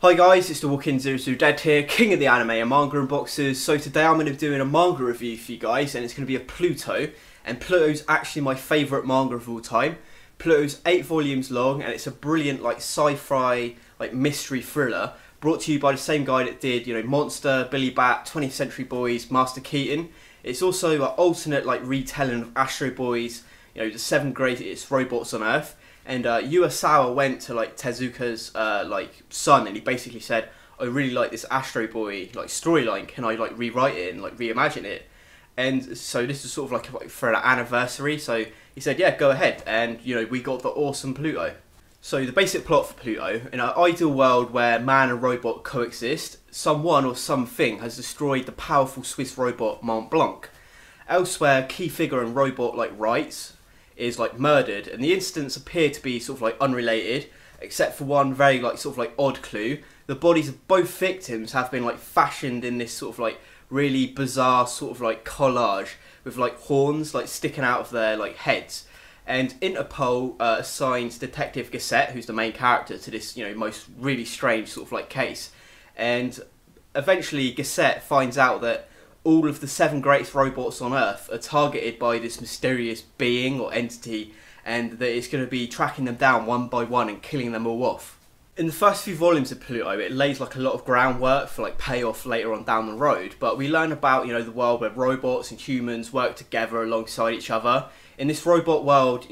Hi guys, it's the Walking Zero Dead here, king of the anime and manga unboxers. So today I'm going to be doing a manga review for you guys, and it's going to be of Pluto. And Pluto's actually my favourite manga of all time. Pluto's 8 volumes long, and it's a brilliant sci-fi mystery thriller brought to you by the same guy that did Monster, Billy Bat, 20th Century Boys, Master Keaton. It's also an alternate retelling of Astro Boy's the 7 greatest robots on Earth. And Urasawa went to Tezuka'S son, and he basically said, "I really like this Astro Boy storyline. Can I rewrite it and reimagine it?" And so this is sort of for an anniversary. So he said, "Yeah, go ahead." And we got the awesome Pluto. So the basic plot for Pluto: in an ideal world where man and robot coexist, someone or something has destroyed the powerful Swiss robot Mont Blanc. Elsewhere, key figure in robot rights is murdered, and the incidents appear to be unrelated, except for one very odd clue. The bodies of both victims have been fashioned in this really bizarre collage with horns sticking out of their heads. And Interpol assigns Detective Gazette, who's the main character, to this most really strange case. And eventually Gazette finds out that all of the 7 greatest robots on Earth are targeted by this mysterious being or entity, and that it's going to be tracking them down one by one and killing them all off. In the first few volumes of Pluto, it lays a lot of groundwork for payoff later on down the road, but we learn about the world where robots and humans work together alongside each other. In this robot world,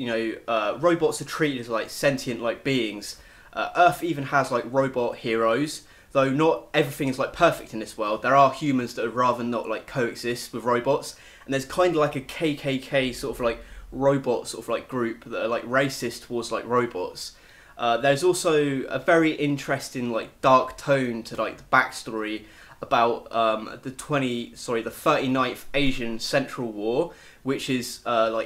robots are treated as sentient beings. Earth even has robot heroes. Though not everything is perfect in this world, there are humans that would rather not coexist with robots, and there's kind of a KKK robot group that are racist towards robots. There's also a very interesting dark tone to the backstory about the 39th Asian Central War, which is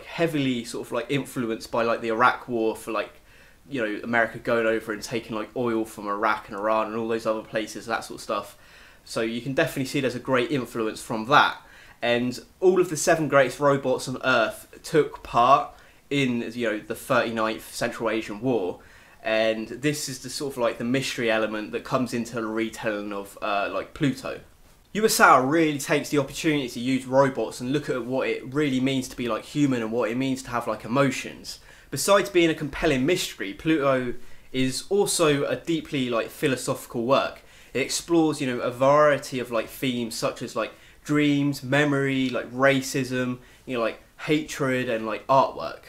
heavily influenced by the Iraq War for America going over and taking oil from Iraq and Iran and all those other places, that sort of stuff. So you can definitely see there's a great influence from that. And all of the 7 greatest robots on Earth took part in the 39th Central Asian War. And this is the the mystery element that comes into the retelling of Pluto. Urasawa really takes the opportunity to use robots and look at what it really means to be human and what it means to have emotions. Besides being a compelling mystery, Pluto is also a deeply philosophical work. It explores a variety of themes such as dreams, memory, racism, hatred, and artwork.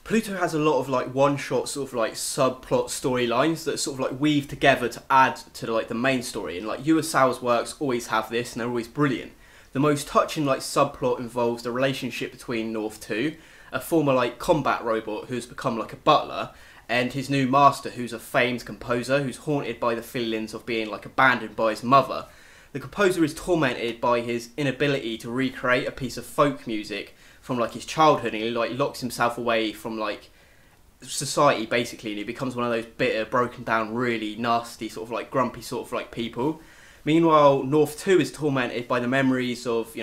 Pluto has a lot of one-shot subplot storylines that weave together to add to the main story, and Urasawa's works always have this, and they're always brilliant. The most touching subplot involves the relationship between North 2, a former combat robot who's become a butler, and his new master, who's a famed composer who's haunted by the feelings of being abandoned by his mother. The composer is tormented by his inability to recreate a piece of folk music from his childhood, and he locks himself away from society basically, and he becomes one of those bitter, broken down, really nasty grumpy people. Meanwhile, North 2 is tormented by the memories of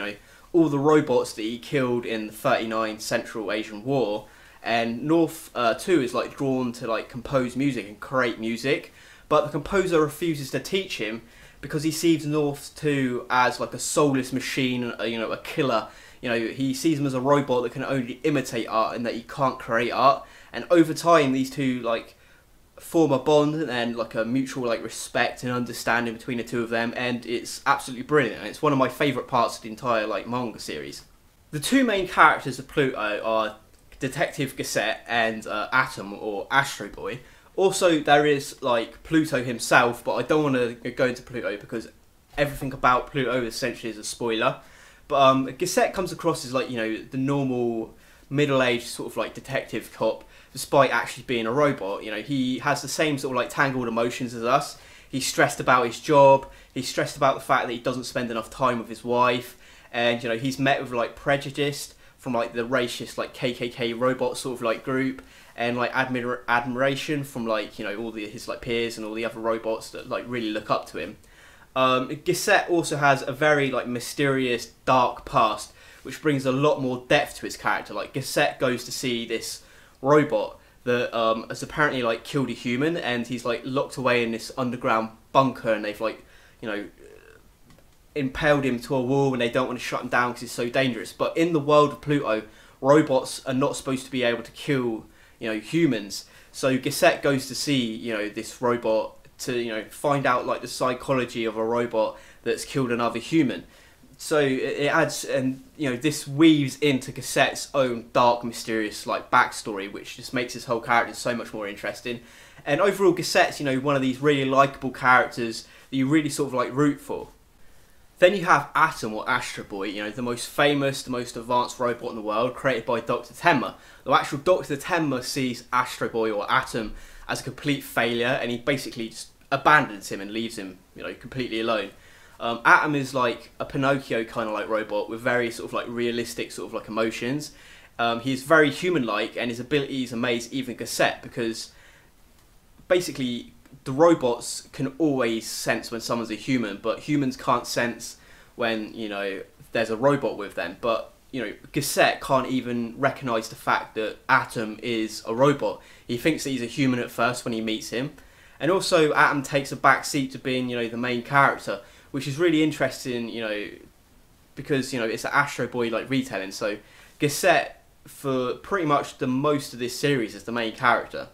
all the robots that he killed in the 39 Central Asian War, and North 2 is drawn to compose music and create music, but the composer refuses to teach him because he sees North 2 as a soulless machine, a killer. He sees him as a robot that can only imitate art and that he can't create art. And over time, these two form a bond and a mutual respect and understanding between the two of them, and it's absolutely brilliant, and it's one of my favourite parts of the entire manga series. The 2 main characters of Pluto are Detective Gazette and Atom, or Astro Boy. Also there is Pluto himself, but I don't want to go into Pluto because everything about Pluto essentially is a spoiler. But Gazette comes across as the normal middle-aged detective cop, despite actually being a robot. He has the same tangled emotions as us. He's stressed about his job, he's stressed about the fact that he doesn't spend enough time with his wife, and he's met with prejudice from the racist KKK robot group, and admiration from all his peers and all the other robots that really look up to him. Gazette also has a very mysterious, dark past, which brings a lot more depth to his character. Gazette goes to see this robot that has apparently killed a human, and he's locked away in this underground bunker, and they've like, you know, impaled him to a wall, and they don't want to shut him down because it's so dangerous. But in the world of Pluto, robots are not supposed to be able to kill, you know, humans. So Gissette goes to see, you know, this robot to, you know, find out like the psychology of a robot that's killed another human. So it adds, and you know, this weaves into Gissette's own dark, mysterious like backstory, which just makes his whole character so much more interesting. And overall, Gissette's, you know, one of these really likable characters that you really sort of like root for. Then you have Atom, or Astro Boy, you know, the most famous, the most advanced robot in the world, created by Dr. Tenma. The actual Dr. Tenma sees Astro Boy, or Atom, as a complete failure, and he basically just abandons him and leaves him, you know, completely alone. Atom is like a Pinocchio kind of like robot with very sort of like realistic sort of like emotions. He's very human-like, and his abilities amaze even Gissette, because basically the robots can always sense when someone's a human, but humans can't sense when, you know, there's a robot with them. But, you know, Gissette can't even recognise the fact that Atom is a robot. He thinks that he's a human at first when he meets him. And also Atom takes a back seat to being, you know, the main character, which is really interesting, you know, because, you know, it's an Astro Boy like retelling. So Gissette, for pretty much the most of this series, is the main character.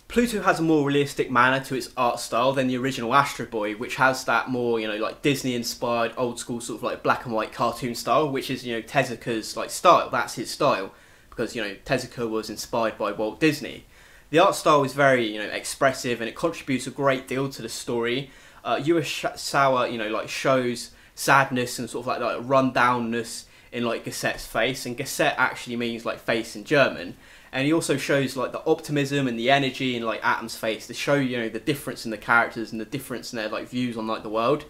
Pluto has a more realistic manner to its art style than the original Astro Boy, which has that more, you know, like Disney-inspired, old-school sort of like black and white cartoon style, which is, you know, Tezuka's like style. That's his style, because, you know, Tezuka was inspired by Walt Disney. The art style is very, you know, expressive, and it contributes a great deal to the story. Urasawa, you know, like shows sadness and sort of like rundownness in like Gissette's face, and Gissette actually means like face in German. And he also shows like the optimism and the energy in like Atom's face to show, you know, the difference in the characters and the difference in their like views on like the world.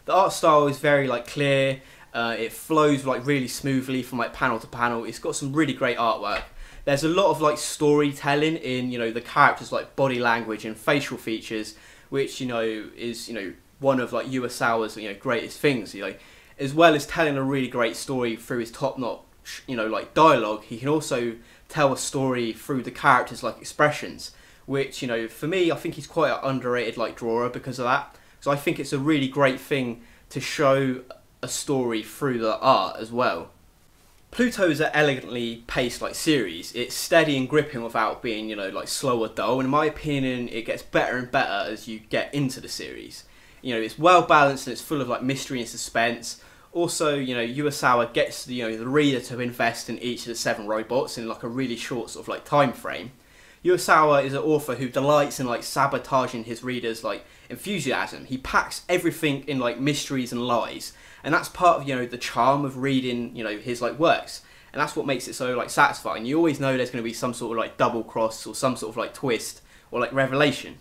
The art style is very like clear. It flows like really smoothly from like panel to panel. It's got some really great artwork. There's a lot of like storytelling in, you know, the characters' like body language and facial features, which, you know, is, you know, one of like Urasawa's, you know, greatest things, you know, as well as telling a really great story through his top-notch, you know, like dialogue. He can also tell a story through the characters' like expressions, which, you know, for me, I think he's quite an underrated like drawer because of that. So I think it's a really great thing to show a story through the art as well. Pluto is an elegantly paced like series. It's steady and gripping without being, you know, like slow or dull. And in my opinion, it gets better and better as you get into the series. You know, it's well balanced and it's full of like mystery and suspense. Also, you know, Urasawa gets the, you know, the reader to invest in each of the 7 robots in like a really short sort of like time frame. Urasawa is an author who delights in like sabotaging his readers' like enthusiasm. He packs everything in like mysteries and lies, and that's part of, you know, the charm of reading, you know, his like works, and that's what makes it so like satisfying. You always know there's going to be some sort of like double cross or some sort of like twist or like revelation.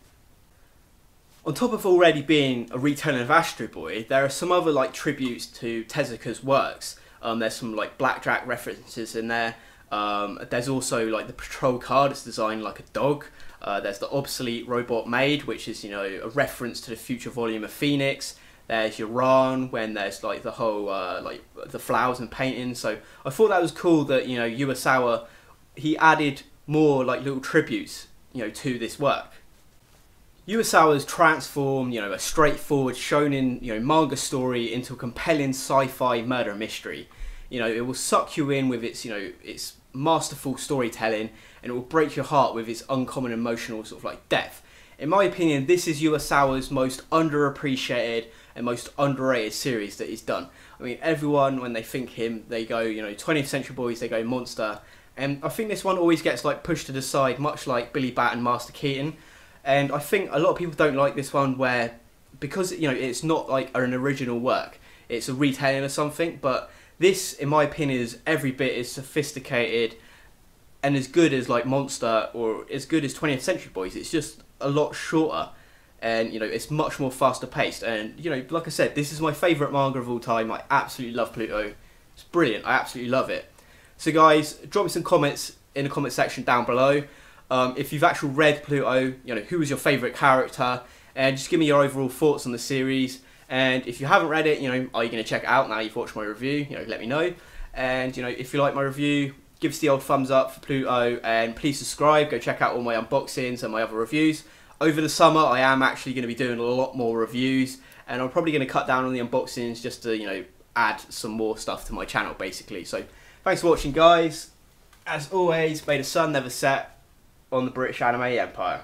On top of already being a retelling of Astro Boy, there are some other like tributes to Tezuka's works. There's some like blackjack references in there. There's also like the patrol car that's designed like a dog. There's the obsolete robot maid, which is, you know, a reference to the future volume of Phoenix. There's Uran, when there's like the whole like the flowers and paintings. So I thought that was cool that, you know, Urasawa, he added more like little tributes, you know, to this work. Urasawa's transformed, you know, a straightforward shonen, you know, manga story into a compelling sci-fi murder mystery. You know, it will suck you in with its, you know, its masterful storytelling, and it will break your heart with its uncommon emotional sort of like depth. In my opinion, this is Urasawa's most underappreciated and most underrated series that he's done. I mean, everyone, when they think him, they go, you know, 20th Century Boys, they go Monster. And I think this one always gets like pushed to the side, much like Billy Bat and Master Keaton. And I think a lot of people don't like this one where, because, you know, it's not like an original work, it's a retelling of something, but this, in my opinion, is every bit as sophisticated and as good as like Monster or as good as 20th Century Boys. It's just a lot shorter, and, you know, it's much more faster paced. And, you know, like I said, this is my favourite manga of all time. I absolutely love Pluto. It's brilliant. I absolutely love it. So guys, drop me some comments in the comment section down below. If you've actually read Pluto, you know, who was your favourite character, and just give me your overall thoughts on the series. And if you haven't read it, you know, are you going to check it out now you've watched my review? You know, let me know. And, you know, if you like my review, give us the old thumbs up for Pluto, and please subscribe. Go check out all my unboxings and my other reviews. over the summer I am actually going to be doing a lot more reviews, and I'm probably going to cut down on the unboxings just to, you know, add some more stuff to my channel basically. So thanks for watching, guys. As always, may the sun never set on the British anime empire.